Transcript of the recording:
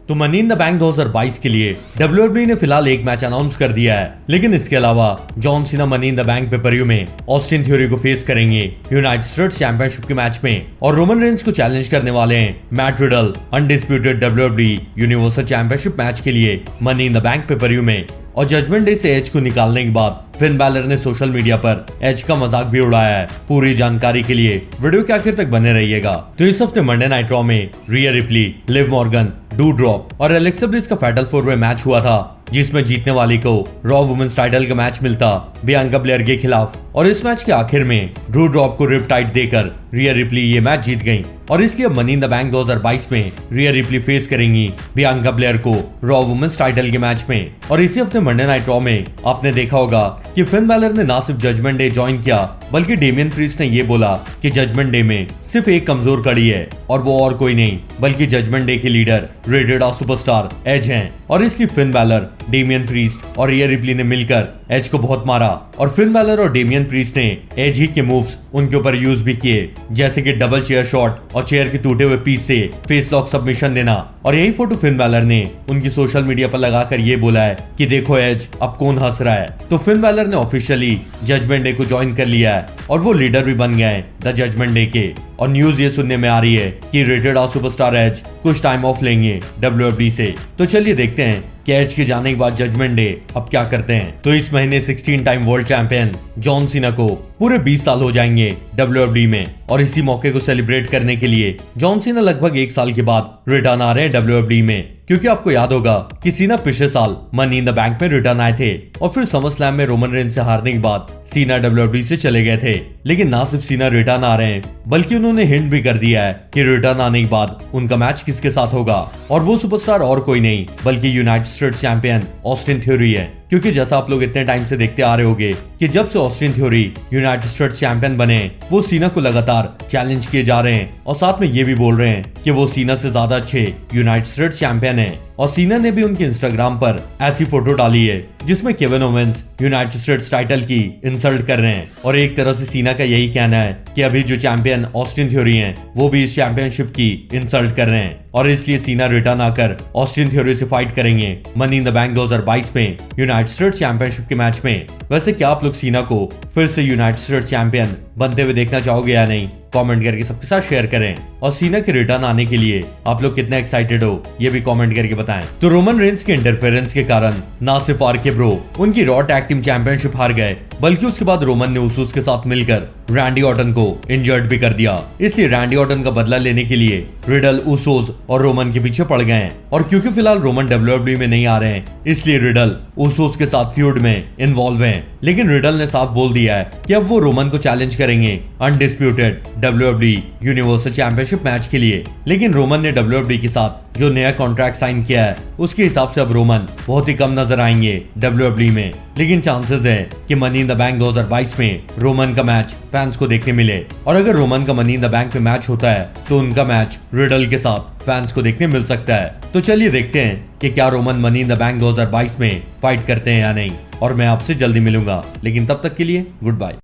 तो money in the bank 2022 के लिए WWE ने फिलहाल एक मैच अनाउंस कर दिया है, लेकिन इसके अलावा John Cena money in the bank pay per view में ऑस्टिन थ्योरी को फेस करेंगे यूनाइटेड स्टेट्स चैंपियनशिप के मैच में, और रोमन रेंस को चैलेंज करने वाले हैं Matt Riddle undisputed WWE universal championship match के लिए money in the bank pay per view में। और जजमेंट डे से एज को निकालने के बाद फिन बैलर ने सोशल मीडिया पर एज का मजाक भी उड़ाया है। पूरी जानकारी के लिए वीडियो के आखिर तक बने रहिएगा। तो इस हफ्ते मंडे नाइट रॉ में रिया रिप्ली, लिव मॉर्गन, डूड्रॉप और एलेक्सा ब्लिस का फैटल 4-वे मैच हुआ था, जिसमें जीतने वाली को रॉ वुमेन्स टाइटल का मैच मिलता बियांका ब्लेयर के खिलाफ। और इस मैच के आखिर में डूड्रॉप को रिप टाइट देकर रिया रिप्ली ये मैच जीत गई, और इसलिए मनी इन द बैंक 2022 में रिया रिप्ली फेस करेंगी बियांका ब्लेयर को रॉ वुमेन्स टाइटल के मैच में। और इसी हफ्ते मंडे नाइट रॉ में आपने देखा होगा कि फिन बैलर ने ना सिर्फ जजमेंट डे ज्वाइन किया, बल्कि डेमियन प्रीस्ट ने ये बोला कि जजमेंट डे में सिर्फ एक कमजोर कड़ी है, और वो और कोई नहीं बल्कि जजमेंट डे के लीडर रेटेड सुपरस्टार एज हैं। और इसलिए फिन बैलर, डेमियन प्रीस्ट और रिया रिप्ली ने मिलकर एज को बहुत मारा, और फिन बैलर और डेमियन प्रीस्ट ने एज ही के मूव्स उनके ऊपर यूज भी किए, जैसे कि डबल चेयर शॉट और चेयर के टूटे हुए पीस से फेस लॉक सबमिशन देना। और यही फोटो फिन बैलर ने उनकी सोशल मीडिया पर लगाकर ये बोला है कि देखो एज अब कौन हंस रहा है। तो फिन बैलर ने ऑफिशियली जजमेंट डे को ज्वाइन कर लिया है, और वो लीडर भी बन गए हैं द जजमेंट डे के। और न्यूज ये सुनने में आ रही है कि रेटेड सुपरस्टार एज कुछ टाइम ऑफ लेंगे WWE से। तो चलिए देखते हैं कि एज के जाने के बाद जजमेंट डे अब क्या करते हैं। तो इस महीने 16 time world champion John Cena को पूरे 20 साल हो जाएंगे WWE में, और इसी मौके को सेलिब्रेट करने के लिए जॉन सीना लगभग 1 साल के बाद रिटर्न आ रहे हैं WWE में। क्योंकि आपको याद होगा कि सीना पिछले साल मनी इन द बैंक में रिटर्न आए थे, और फिर समर स्लैम में रोमन रेंस से हारने के बाद सीना WWE से चले गए थे। लेकिन ना सिर्फ सीना रिटर्न आ रहे हैं, बल्कि उन्होंने हिंट भी कर दिया है कि रिटर्न आने के बाद उनका मैच किसके साथ होगा, और वो सुपरस्टार और कोई नहीं बल्कि United states champion Austin theory है। क्योंकि जैसा आप लोग इतने टाइम से देखते आ रहे होंगे कि जब से Austin theory United states champion बने, वो सीना को लगातार चैलेंज किए जा रहे हैं, और साथ में ये भी बोल रहे हैं कि वो सीना से ज्यादा अच्छे यूनाइटेड स्टेट्स चैंपियन है। और सीना ने भी उनके इंस्टाग्राम पर ऐसी फोटो डाली है जिसमें Kevin Owens United states title की इंसल्ट कर रहे हैं। और एक तरह से सीना का यही कहना है कि अभी जो चैंपियन ऑस्टिन थ्योरी हैं, वो भी इस चैंपियनशिप की इंसल्ट कर रहे हैं, और इसलिए सीना रिटर्न आकर ऑस्टिन थ्योरी से फाइट करेंगे मनी इन द बैंक 2022 में यूनाइटेड स्टेट्स चैंपियनशिप के मैच में। वैसे क्या आप लोग सीना को फिर से यूनाइटेड स्टेट्स चैंपियन बनते हुए देखना चाहोगे या नहीं? कमेंट करके सबके साथ शेयर करें, और सीना के रिटर्न आने के लिए आप लोग कितने एक्साइटेड हो ये भी कमेंट करके बताएं। तो रोमन रेंस के इंटरफेरेंस के कारण ना सिर्फ आरके ब्रो उनकी रॉ टैग टीम चैंपियनशिप हार गए, बल्कि उसके बाद रोमन ने उसूस के साथ मिलकर रैंडी ऑर्टन को इंजर्ड भी कर दिया। इसलिए रैंडी ऑर्टन का बदला लेने के लिए रिडल, उसोस और रोमन के पीछे पड़ गए हैं। और क्योंकि फिलहाल रोमन WWE में नहीं आ रहे हैं, इसलिए रिडल उसोस के साथ फ्यूड में इन्वॉल्व हैं। लेकिन रिडल ने साफ बोल दिया है कि अब वो रोमन को चैलेंज करेंगे undisputed WWE universal championship match के लिए। लेकिन रोमन ने WWE के साथ जो नया कॉन्ट्रैक्ट साइन किया है, उसके हिसाब से अब रोमन बहुत ही कम नजर आएंगे WWE में। लेकिन चांसेस है कि मनी इन द बैंक 2022 में रोमन का मैच फैंस को देखने मिले, और अगर रोमन का मनी इन द बैंक में मैच होता है तो उनका मैच रिडल के साथ फैंस को देखने मिल सकता है। तो चलिए देखते हैं कि क्या Roman money in the bank 2022 में फाइट करते हैं या नहीं, और मैं आपसे जल्दी मिलूंगा। लेकिन तब तक के लिए गुड बाय।